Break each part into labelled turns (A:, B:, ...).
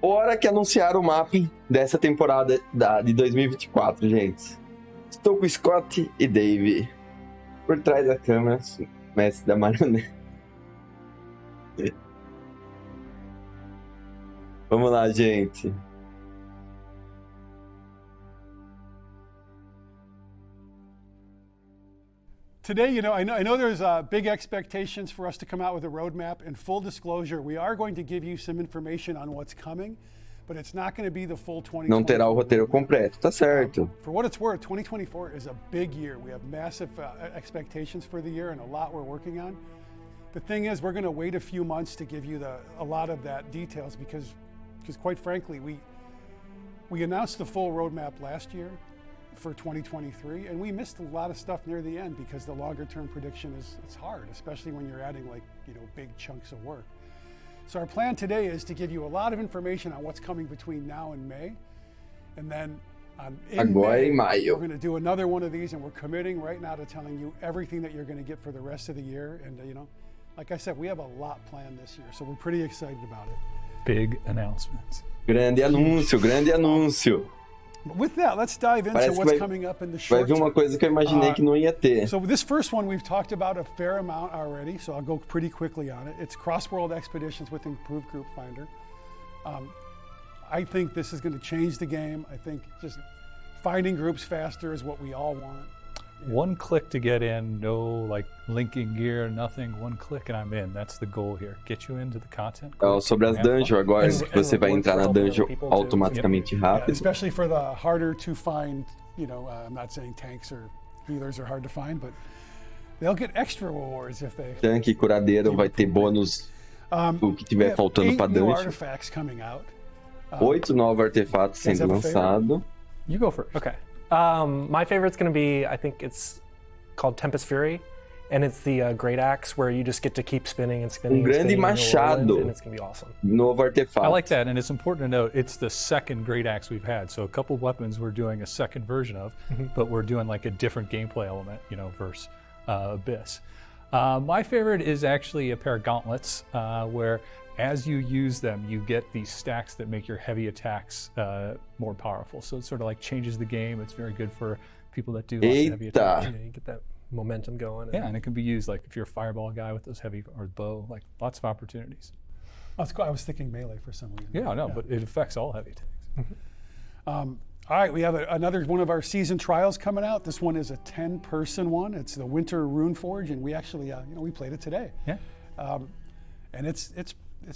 A: Hora que anunciaram o mapping dessa temporada de 2024, gente. Estou com Scott e Dave. Por trás da câmera, mestre da marionete. Vamos lá, gente.
B: Today, you know, I know there's big expectations for us to come out with a roadmap. And full disclosure, we are going to give you some information on what's coming, but it's not going to be the full 2024.
A: Não terá o roteiro completo, tá certo.
B: For what it's worth, 2024 is a big year. We have massive expectations for the year and a lot we're working on. The thing is, we're going to wait a few months to give you a lot of that details because quite frankly, we announced the full roadmap last year for 2023, and we missed a lot of stuff near the end because the longer term prediction it's hard, especially when you're adding big chunks of work. So our plan today is to give you a lot of information on what's coming between now and May, and then in May, we're going to do another one of these, and we're committing right now to telling you everything that you're going to get for the rest of the year. And like I said, we have a lot planned this year, so we're pretty excited about it.
C: Big announcements.
A: Grande anúncio, grande anúncio.
B: But with that, let's dive into what's coming up in the short
A: term. Vai vir uma coisa que eu imaginei que não ia ter.
B: So this first one we've talked about a fair amount already, so I'll go pretty quickly on it. It's cross-world expeditions with improved group finder. I think this is going to change the game. I think just finding groups faster is what we all want.
C: One click to get in, no linking gear, nothing. One click and I'm in. That's the goal here. Get you into the content.
A: Sobre as dungeons agora, você vai entrar na dungeon automaticamente rápido.
B: Especially for the harder to find, I'm not saying tanks or healers are hard to find, but they'll get extra rewards if they...
A: Tanque e curadeiro vai ter bônus do que tiver faltando pra dungeon. 8 novos artefatos sendo lançados.
C: You go first.
D: Okay. My favorite's going to be, I think it's called Tempest Fury, and it's the Great Axe where you just get to keep spinning and spinning.
A: Grande Machado.
D: And it's going to be awesome.
A: Novo artefato.
C: I like that, and it's important to note it's the second Great Axe we've had. So a couple weapons we're doing a second version of, but we're doing a different gameplay element, versus Abyss. My favorite is actually a pair of gauntlets where as you use them, you get these stacks that make your heavy attacks more powerful. So it sort of changes the game. It's very good for people that do lots of heavy attacks.
D: Yeah, you get that momentum going.
C: Yeah, and it can be used if you're a fireball guy with those heavy, or bow, lots of opportunities.
B: That's cool. I was thinking melee for some reason.
C: Yeah, no, but it affects all heavy attacks.
B: All right, we have another one of our season trials coming out. This one is a 10-person one. It's the Winter Rune Forge, and we actually, we played it today.
C: Yeah.
B: And it's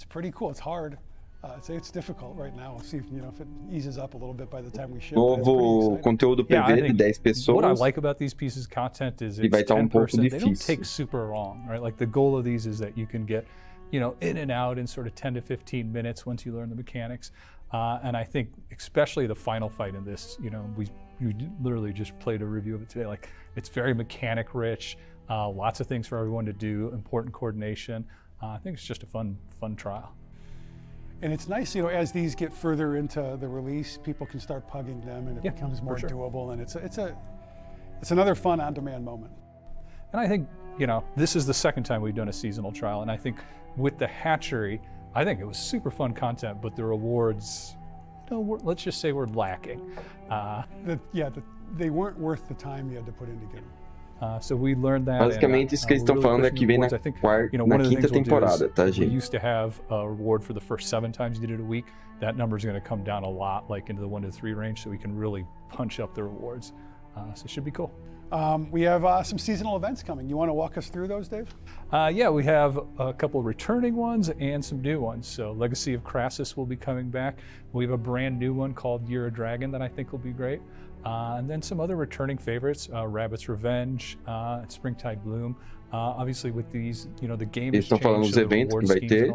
B: pretty cool. It's hard. I'd say it's difficult right now. We'll see if it eases up a little bit by the time we ship.
A: Novo conteúdo PV de 10 pessoas.
C: What I like about these pieces of content is it's 10 person. They don't take super long, right? The goal of these is that you can get, in and out in sort of 10 to 15 minutes once you learn the mechanics. And I think especially the final fight in this, we literally just played a review of it today. It's very mechanic rich, lots of things for everyone to do, important coordination. I think it's just a fun trial.
B: And it's nice, as these get further into the release, people can start pugging them, and it becomes more doable. And it's another fun on-demand moment.
C: And I think this is the second time we've done a seasonal trial, and I think with the hatchery, I think it was super fun content, but the rewards, let's just say we're lacking.
B: They weren't worth the time you had to put in to get them.
C: So we learned that.
A: Basicamente, isso que eles estão falando é que vem na quinta temporada, tá, gente?
C: We used to have a reward for the first 7 times you did it a week. That number is going to come down a lot, into the 1 to 3 range, so we can really punch up the rewards. So it should be cool.
B: We have some seasonal events coming. You want to walk us through those, Dave?
C: Yeah, we have a couple returning ones and some new ones. So Legacy of Crassus will be coming back. We have a brand new one called Year of Dragon that I think will be great. And then some other returning favorites, Rabbit's Revenge, Springtide Bloom. Obviously with these, the game
A: Eles estão falando dos eventos que vai ter.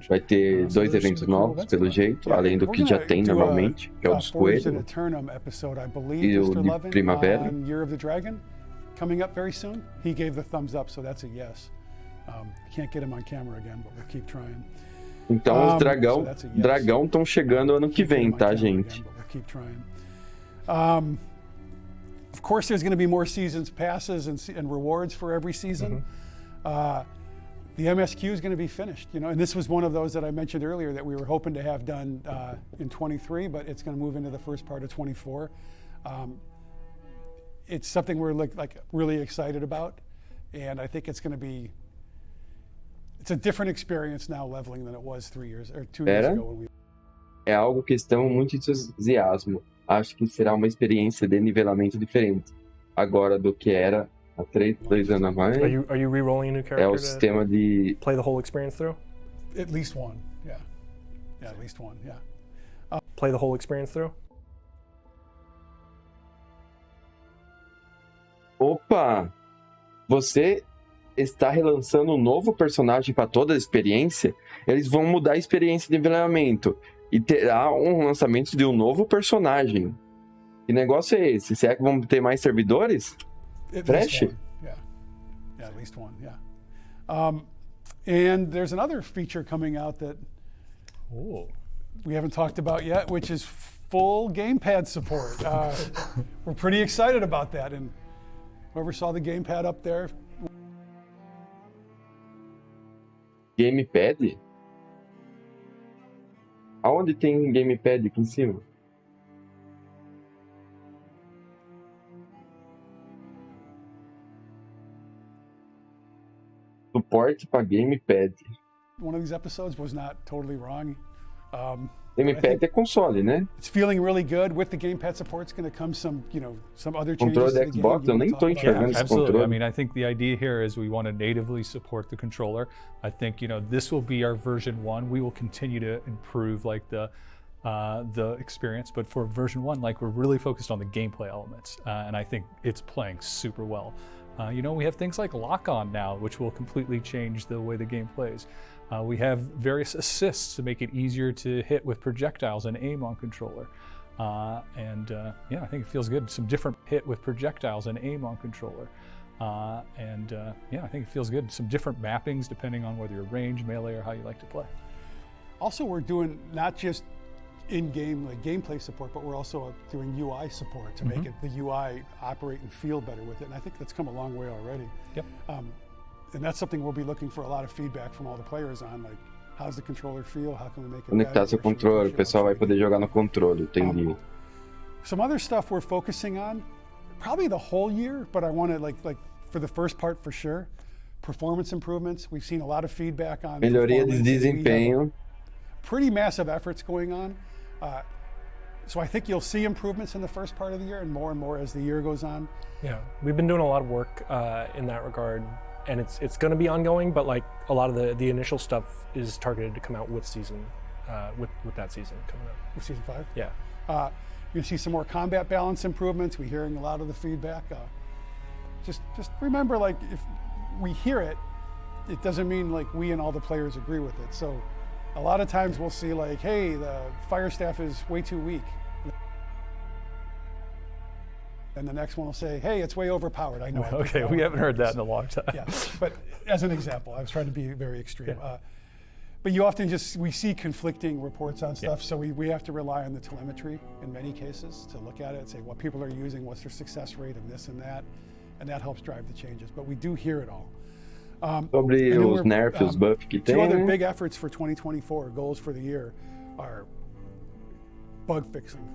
A: Vai ter 2 eventos novos, pelo jeito, além do que já tem normalmente, que é o dos coelhos e o de primavera.
B: Year of the Dragon, coming up very soon. He gave the thumbs up, so that's a yes. Can't get him on camera again, but we'll keep trying.
A: Então os dragão estão chegando ano que vem, tá, gente?
B: Of course, there's going to be more seasons passes and rewards for every season. the MSQ is going to be finished, and this was one of those that I mentioned earlier that we were hoping to have done in 23, but it's going to move into the first part of 24. It's something we're really excited about, and I think it's going to be, it's a different experience now leveling than it was 2 years ago when we...
A: É algo que estamos muito entusiasmo. Acho que será uma experiência de nivelamento diferente agora do que era há 2 anos mais.
D: Are you re-rolling a new character?
A: É o sistema de
D: play the whole experience through?
B: At least one, yeah. Yeah, at least one, yeah.
D: Play the whole experience through?
A: Opa! Você está relançando um novo personagem para toda a experiência? Eles vão mudar a experiência de nivelamento e terá um lançamento de um novo personagem. Que negócio é esse? Será que vamos ter mais servidores? Fresh?
B: Yeah, at least one, yeah. And there's another feature coming out that we haven't talked about yet, which is full gamepad support. We're pretty excited about that, and whoever saw the gamepad up there.
A: Gamepad? Aonde tem gamepad aqui em cima? Suporte para gamepad.
B: One of these episodes was not totally wrong.
A: Gamepad é console, né?
B: It's feeling really good. With the gamepad support, it's going to come some other changes.
A: Controle da Xbox, eu nem tô enxergando esse controle.
C: I mean, I think the idea here is we want to natively support the controller. I think, this will be our version 1. We will continue to improve the experience, but for version 1, we're really focused on the gameplay elements, and I think it's playing super well. We have things like lock-on now, which will completely change the way the game plays. We have various assists to make it easier to hit with projectiles and aim on controller. I think it feels good. Some different hit with projectiles and aim on controller. I think it feels good. Some different mappings depending on whether you're range, melee, or how you like to play.
B: Also, we're doing not just in-game gameplay support, but we're also doing UI support to make it the UI operate and feel better with it. And I think that's come a long way already.
C: Yep.
B: And that's something we'll be looking for a lot of feedback from all the players on, how's the controller feel? How can we make it
A: Conectar
B: better?
A: seu controle, o pessoal vai poder jogar no controle, entendi.
B: Some other stuff we're focusing on, probably the whole year, but I want to for the first part for sure. Performance improvements. We've seen a lot of feedback on
A: melhoria de desempenho.
B: Pretty massive efforts going on. So I think you'll see improvements in the first part of the year and more as the year goes on.
D: Yeah, we've been doing a lot of work in that regard, and it's going to be ongoing, but a lot of the initial stuff is targeted to come out with season, with that season coming out.
B: With season 5?
D: Yeah.
B: You're going to see some more combat balance improvements. We're hearing a lot of the feedback. Just remember, if we hear it, it doesn't mean we and all the players agree with it. So a lot of times we'll see hey, the fire staff is way too weak. And the next one will say, hey, it's way overpowered. I know.
C: Okay, we haven't heard that in a long time.
B: Yeah, but as an example, I was trying to be very extreme. Yeah. But you often we see conflicting reports on stuff, so we have to rely on the telemetry in many cases to look at it and say what people are using, what's their success rate of this and that helps drive the changes. But we do hear it all.
A: Sobre os nerfs, os buffs que tem.
B: Two other big efforts for 2024, goals for the year, are bug fixing.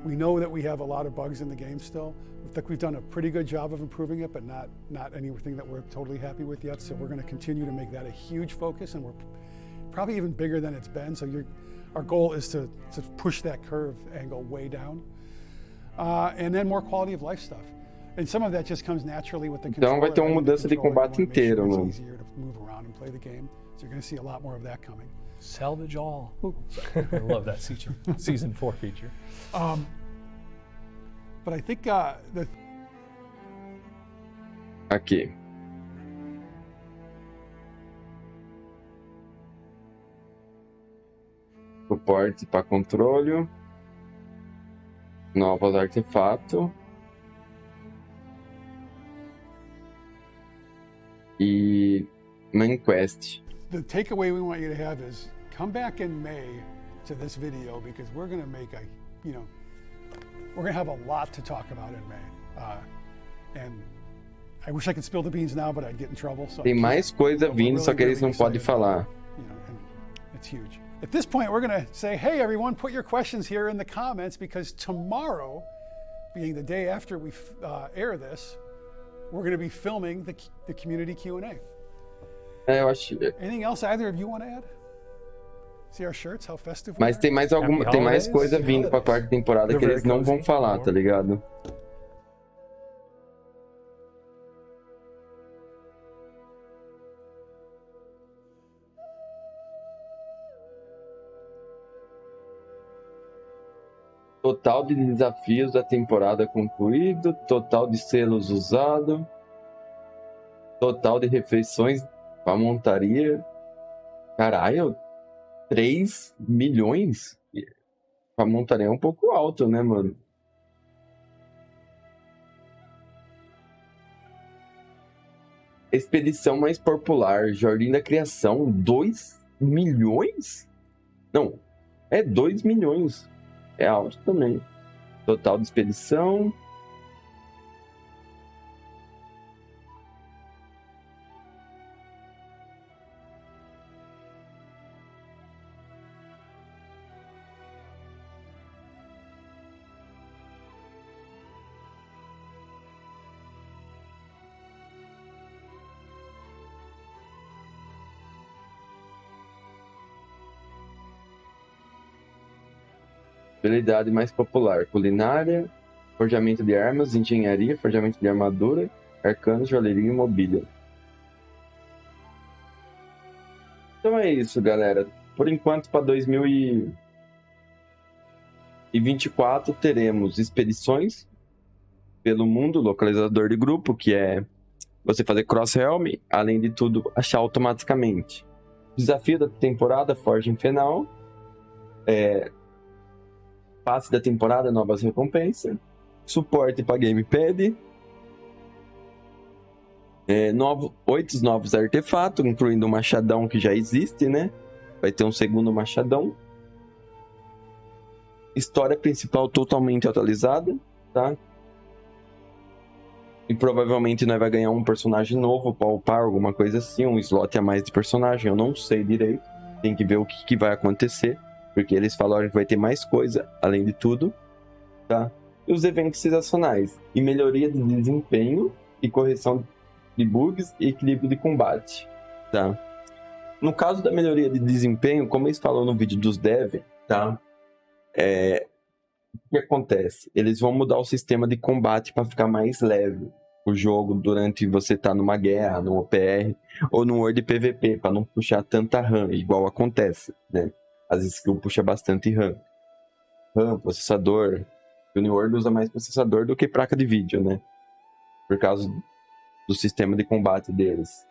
B: We know that we have a lot of bugs in the game still. I think we've done a pretty good job of improving it, but not anything that we're totally happy with yet. So we're going to continue to make that a huge focus, and we're probably even bigger than it's been. So our goal is to push that curve angle way down. And then more quality of life stuff. And some of that just comes naturally with the controller.
A: Então vai ter uma mudança de combate inteiro,
B: mano. It's easier to move around and play the game. So you're going to see a lot more of that coming.
C: Salvage all. I love that feature. Season 4 feature.
B: But I think
A: Aqui. Suporte para controle. Novos artefatos. E main quest.
B: The takeaway we want you to have is come back in May to this video, because we're going to make we're going to have a lot to talk about in May. And I wish I could spill the beans now, but I'd get in trouble. So
A: tem mais coisa vindo, só que eles não podem falar.
B: You know, and it's huge. At this point, we're going to say, hey, everyone, put your questions here in the comments, because tomorrow, being the day after we air this, we're going to be filming the community Q&A.
A: Eu acho.
B: Anything else either of you want to add? See our shirts, how festive we
A: Mas
B: are?
A: tem mais coisa vindo pra quarta temporada que eles não vão falar, tá ligado? Total de desafios da temporada concluído, total de selos usado, total de refeições pra montaria. Caralho, 3 milhões? Pra montaria é um pouco alto, né, mano? Expedição mais popular, Jardim da Criação, 2 milhões? Não, é 2 milhões. É alto também. Total de expedição. Habilidade mais popular: culinária, forjamento de armas, engenharia, forjamento de armadura, arcanos, joalheria e mobília. Então é isso, galera. Por enquanto, para 2024, teremos expedições pelo mundo, localizador de grupo, que é você fazer cross-helm, além de tudo, achar automaticamente. Desafio da temporada, Forja Infernal. Passe da temporada, novas recompensas. Suporte para gamepad. 8 novos artefatos, incluindo o machadão que já existe, né? Vai ter um segundo machadão. História principal totalmente atualizada, tá? E provavelmente nós vai ganhar um personagem novo para upar, alguma coisa assim, um slot a mais de personagem. Eu não sei direito. Tem que ver o que vai acontecer. Porque eles falaram que vai ter mais coisa, além de tudo, tá? E os eventos sensacionais. E melhoria de desempenho e correção de bugs e equilíbrio de combate, tá? No caso da melhoria de desempenho, como eles falaram no vídeo dos devs, tá? O que acontece? Eles vão mudar o sistema de combate para ficar mais leve o jogo durante você estar numa guerra, no OPR ou no World PVP, para não puxar tanta RAM, igual acontece, né? As skills puxa bastante RAM, processador. O New World usa mais processador do que placa de vídeo, né? Por causa do sistema de combate deles.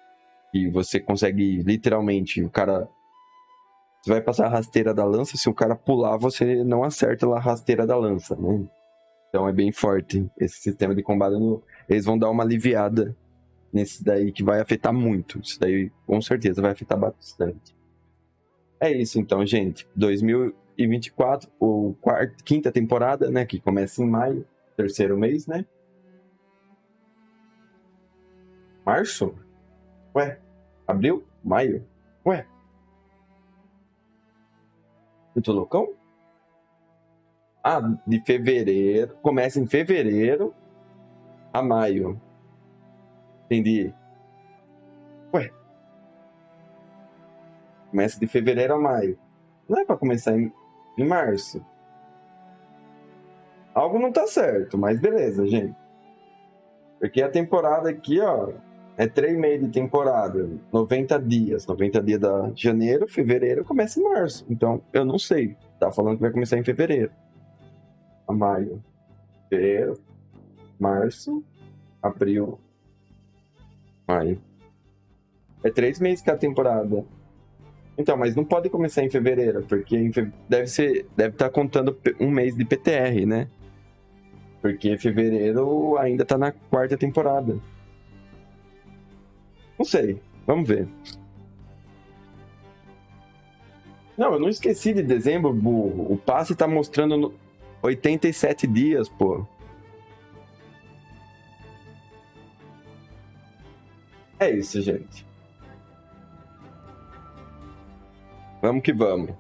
A: E você consegue, literalmente, o cara... Você vai passar a rasteira da lança, se o cara pular, você não acerta a rasteira da lança, né? Então é bem forte esse sistema de combate. Eles vão dar uma aliviada nesse daí, que vai afetar muito. Isso daí, com certeza, vai afetar bastante. É isso então, gente. 2024, quinta temporada, né? Que começa em maio, terceiro mês, né? Março? Ué? Abril? Maio? Ué? Eu tô loucão? Ah, de fevereiro. Começa em fevereiro a maio. Entendi. Ué? Começa de fevereiro a maio. Não é pra começar em março. Algo não tá certo, mas beleza, gente. Porque a temporada aqui, ó, é 3 meses de temporada. 90 dias. 90 dias da janeiro, fevereiro, começa em março. Então, eu não sei. Tá falando que vai começar em fevereiro. A maio. Fevereiro. Março. Abril. Maio. É 3 meses que é a temporada. Então, mas não pode começar em fevereiro, porque deve estar contando um mês de PTR, né? Porque fevereiro ainda tá na 4ª temporada. Não sei, vamos ver. Não, eu não esqueci de dezembro, burro. O passe tá mostrando 87 dias, pô. É isso, gente. Vamos que vamos.